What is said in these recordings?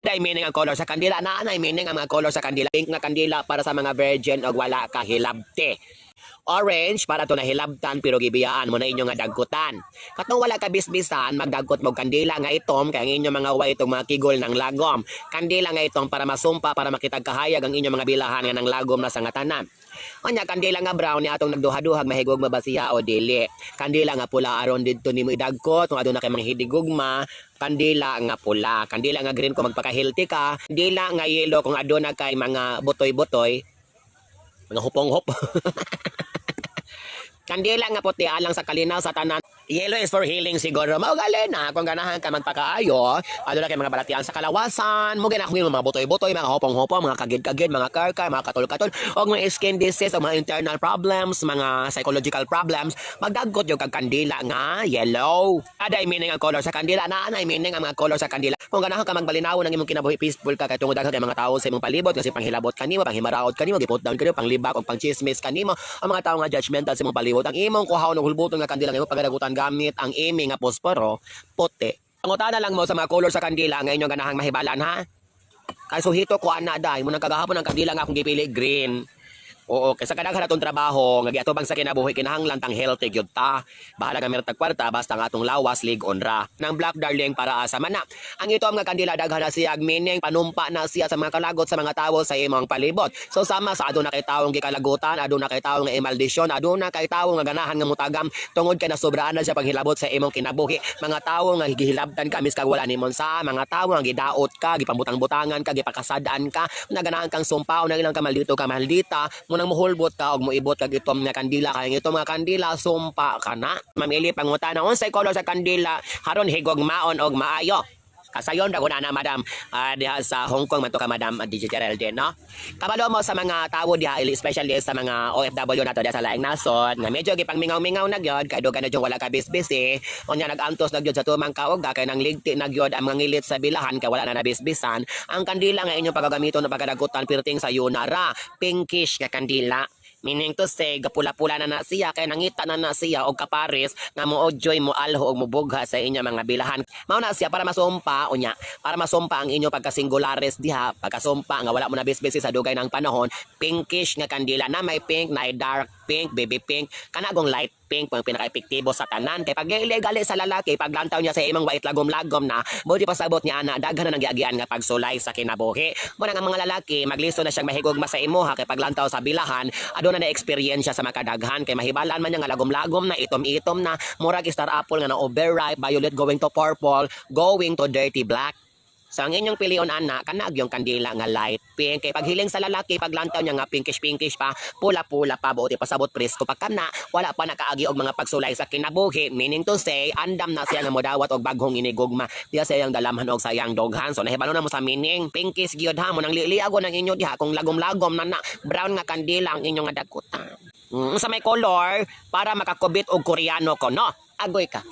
Day meaning ang color sa kandila na meaning ang mga color sa kandila. Pink nga kandila para sa mga virgin og wala ka hilabte. Orange para to nahilabtan pero gibiyaan mo na inyo nga dagkutan. Katong wala ka bisbisan magdagkot mo kandila nga itom kay ang inyo mga way itong mga kigol ng lagom. Kandila nga itong para masumpa para makitag kahayag ang inyo mga bilahan nga ng lagom na sangatanan. Anya kandila nga brown ni atong nagduha-duhag mahigog mabasiya o dili. Kandila nga pula aron didto nimo idagkot kung aduna kay mga hidigugma. Kandila nga pula, kandila nga green kung magpaka-healthy ka, kandila nga yellow kung aduna kay mga butoy-butoy, mga hupong-hop. Kandila nga puti alang sa kalinaw sa tanan. Yellow is for healing siguro. Mao gali na kung ganahan ka magpakaayo, aduna kay mga balatian sa kalawasan, mo ginahangin mga butoy-butoy, mga hopong-hopong, mga kagid-kagid, mga karkar, mga katul-katul, og mga skin disease, o mga internal problems, mga psychological problems, magdagkot yung kag kandila nga yellow. Aday meaning ang color sa kandila na meaning ang mga color sa kandila. Kung ganahan ka magbalinaw ng imong kinabuhi peaceful ka kay tungod kay mga tao sa imong palibot kasi panghilabot kanimo, panghimaraot kanimo, giput down kanimo, panglibak og pangchismis kanimo, ang mga tao nga judgmental sa imong palibot. Ang imong kuhaw ng hulbuton nga kandila nga pagadagutan gamit ang imi nga posporo puti. Ang utana lang mo sa mga color sa kandila nga inyong ganahang mahibalan ha. Kay suhito ko ana day mo nang kagahapon ang kandila nga akong gipili green. Oo, kaysa kadaghan atong trabaho nga giatubang sa kinabuhi kinahanglan tang healthy gyud ta. Bahala nga meron tag kwarta basta nga atong lawas lig onra. Nang black darling para asa man na. Ang itom nga kandila daghan na siya meaning panumpa na siya sa mga kalagot sa mga tawo sa imong palibot. So sama sa aduna kay tawong gikalagutan, aduna kay tawong nga imaldisyon, aduna kay tawong nga ganahan nga mutagam tungod kay nasobraan na siya paghilabot sa imong kinabuhi. Mga tawo nga gihilabtan ka mis kag wala nimon sa mga tawo nga gidaot ka, gipambutang-butangan ka, gipakasadaan ka, naganahan kang sumpaw na ilang ka maldita nang muhulbot ka og moibot kag itom nga kandila kay itom nga kandila sumpa ka na. Mamili pangutana unsay color sa kandila haron higog maon og maayo. Kasayon dago na madam diha sa Hong Kong man to ka madam digital din no. Kabalo mo sa mga tawo diha especially sa mga OFW nato diha sa laing nasod nga medyo gipangmingaw-mingaw na gyud kay dugan na jud wala ka bisbisi unya nagantos na gyud sa tumang kaoga kay nang ligti na gyud ang mga ngilit sa bilahan kay wala na nabisbisan ang kandila nga inyong pagagamiton na pagadagutan pirting sa yunara pinkish nga kandila. Meaning to say, gapula-pula na siya, kaya nangita na siya og kapares nga mo odjoy mo alho og mubugha sa inyo mga bilahan. Mao na siya para masumpa unya, para masumpa ang inyo pagka-singulares diha, pagkasumpa nga wala mo na bisbisi sa dugay ng panahon, pinkish nga kandila na may pink, na dark pink, baby pink, kanagong light pink pang pinaka-epektibo sa tanan kay pag illegal sa lalaki paglantaw niya sa imong wait lagom-lagom na buti pasabot niya ana daghan na nagyagian nga pagsulay sa kinabuhi mo nga mga lalaki maglisto na siyang mahigugma sa imuha kay paglantaw sa bilahan aduna na eksperyensya sa makadaghan kay mahibalaan man niya nga lagom-lagom na itom-itom na murag star apple nga na overripe violet going to purple going to dirty black. So ang inyong pilion ana kanag yung kandila nga light pink kay paghiling sa lalaki paglantaw niya nga pinkish pa pula-pula pa buti pasabot presko pagkana wala pa nakaagi og mga pagsulay sa kinabuhi meaning to say andam na siya nga modawat og baghong inigugma diya sa iyang dalamhan og sayang doghan so nahibalo na mo sa meaning pinkish gyud ha mo nang liliago ng inyo diha kung lagom-lagom na brown nga kandila ang inyong nga dagkutan sa may color para makakubit og koreano ko no agoy ka.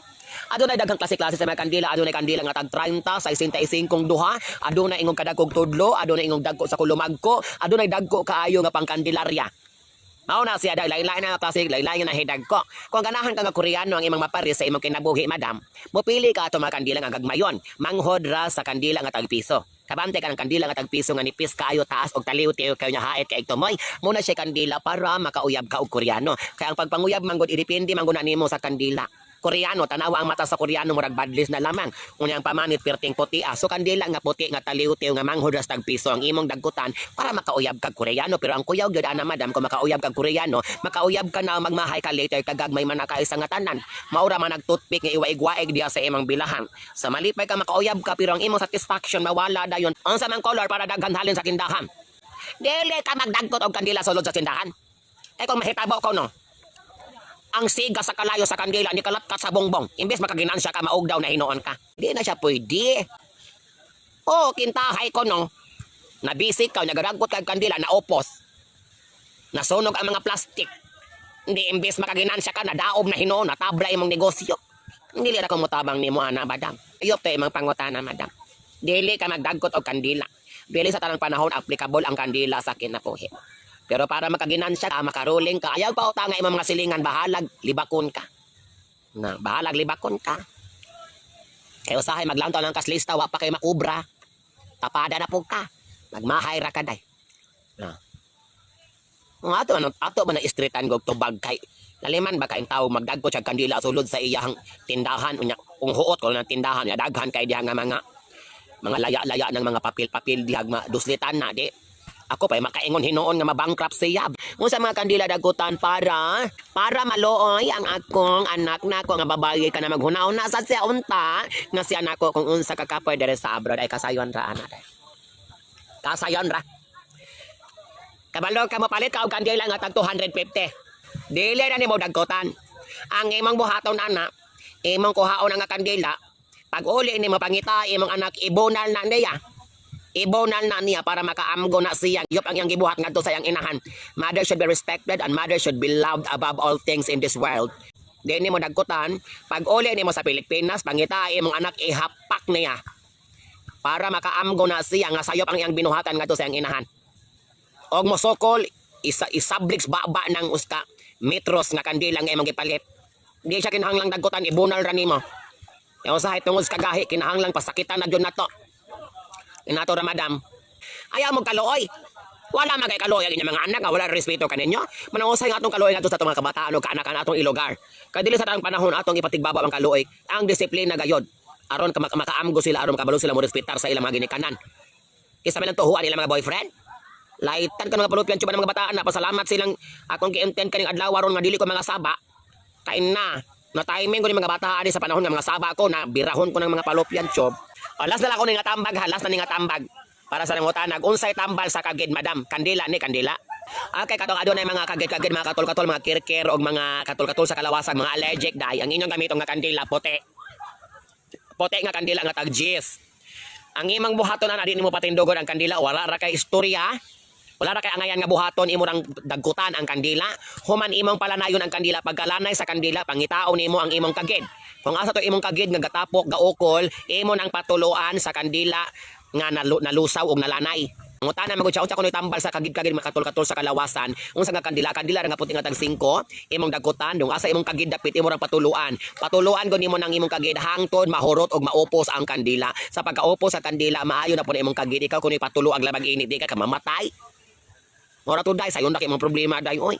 Adunay daghang klase-klase sa mga kandila, adunay kandila nga tag 30 sa 65 duha, adunay ingong kadagkog tudlo, adunay ingong dagko sa kulumagko, adunay dagko kaayo nga pangkandilarya. Mao na siya dahil lain-lain na klase, lain-lain nga hidag ko. Kung ganahan ka nga Koreano ang imong mapares sa imong kinabuhi, madam, mopili ka ato mga kandila nga gagmayon, manghod ra sa kandila nga tagpiso. Kabante ka ng kandila nga tagpiso nga nipis kaayo taas og taliw-tiw kayo nya haet kay tumoy. Muna siya kandila para makauyab ka og Koreano. Kaya ang pagpanguyab manggod idepende mangguna nimo sa kandila. Koreano, tanawa ang mata sa Koreano murag badlis na lamang. Unyang pamanit perting puti so kandila nga puti nga taliw-tiw nga manghod ra sa tagpiso ang imong dagkutan para makauyab kag Koreano. Pero ang kuyaw gyud ana madam kung makauyab kag Koreano, makauyab ka na magmahay ka later kag may man ka isa nga tanan. Maura man nagtutpik nga iwaig-waig diha sa imong bilahan. Sa malipay ka makauyab ka pero ang imong satisfaction mawala dayon. Unsa man color para daghan halin sa tindahan? Dili ka magdagkot og kandila sulod sa tindahan. Kung mahitabo ko no. Ang siga sa kalayo sa kandila ni kalatkat sa bongbong. Imbes makaginansya ka maog daw na hinoon ka. Di na siya pwede. O kintahay ko no. Nabisik ka, nagaragkot kag kandila na opos. Nasunog ang mga plastik. Hindi imbes makaginansya ka na daob na hinoon na tabla imong negosyo. Dili ra ko motabang nimo ana madam. Ayop tay imong pangutana madam. Dili ka magdagkot og kandila. Dili sa tanang panahon applicable ang kandila sa kinabuhi. Pero para makaginansya ka, makaruling ka, ayaw pa utanga imong mga silingan, bahalag, libakon ka. Na, bahalag, libakon ka. Kaya usahay, maglantaw ng kaslista, wa pa kayo makubra. tapada na po ka. Magmahay ra ka day. Ato ba na istritan gog tubag kay laliman ba kaing tao magdagko siya kandila sulod sa iyang tindahan unya kung huot ko ng tindahan ya daghan kay diha nga mga laya-laya ng mga papel-papel diha duslitan na di. Ako pa makaingon hinuon nga mabankrupt siya. Unsa mga kandila dagutan para maluoy ang akong anak na ko nga babayi ka na maghunaw na sa siya unta nga siya nako kung unsa ka kapoy dere sa abroad ay kasayon ra ana day. Kasayon ra. Kabalo ka mapalit ka og kandila nga tag 250. Dili na nimo dagkotan. Ang imong buhaton ana, imong kuhaon nga kandila, pag uli nimo pangita imong anak ibonal na niya. Ibonal na niya para makaamgo na siya. Yop ang iyang gibuhat ngadto sa iyang inahan. Mother should be respected and mother should be loved above all things in this world. Di nimo dagkotan, pag uli nimo sa Pilipinas, pangita imong anak ihapak niya. Para makaamgo na siya nga sayop ang iyang binuhatan ngadto sa iyang inahan. Og mosokol isabliks baba ng uska metros nga kandila nga imong gipalit. Di siya kinahanglang dagkotan ibunal ra nimo. E usahay tungod sa kagahi kinahanglang pasakitan na jud nato. Inato ra madam. Ayaw mo kaluoy. Wala magay kaluoy ang inyong mga anak nga wala respeto kaninyo. Manangusay nga atong kaluoy ngadto sa atong mga kabataan o kaanak-anak atong ilugar. Kay dili sa tang panahon atong ipatigbaba ang kaluoy. Ang disiplina gayod. Aron ka makaamgo sila aron makabalo sila mo respetar sa ilang mga ginikanan. Kisa man lang tuhuan ilang mga boyfriend. Laitan ka mga palupyan tsuba ng mga bataan na pasalamat silang akong gi-intend kaning adlaw aron nga dili ko mga saba. Kain na timing ko ni mga bataan sa panahon nga mga saba ko na birahon ko ng mga palupyan tsob. Alas na lang ko ni nga tambag halas na ni nga tambag. Para sa nangutan unsay tambal sa kagid madam kandila ni kandila. Okay katong adunay mga kagid mga katol-katol mga kirkir og mga katol-katol sa kalawasan mga allergic dai ang inyong gamitong nga kandila puti. Puti nga kandila nga tag jis. Ang imong buhaton na di nimo patindogon ang kandila wala ra kay istorya. Wala ra kay angayan nga buhaton imo nang dagkutan ang kandila. Human imong palanayon ang kandila pagkalanay sa kandila pangitaon nimo ang imong kagid. Kung asa to imong kagid nga gatapok gaukol imo nang patuluan sa kandila nga nalusaw og nalanay. Ngutana magud siya unsa kunoy tambal sa kagid makatol-katol sa kalawasan. Unsa nga kandila ra nga puti nga tag 5 imong dagkutan dong asa imong kagid dapit imo rang patuluan. Patuluan gud nimo nang imong kagid hangtod mahurot og maupos ang kandila. Sa pagkaupos sa kandila maayo na pud imong kagid ikaw kunoy patulo ang labag init di ka mamatay. Ora to day sayon na kay mga problema day oy.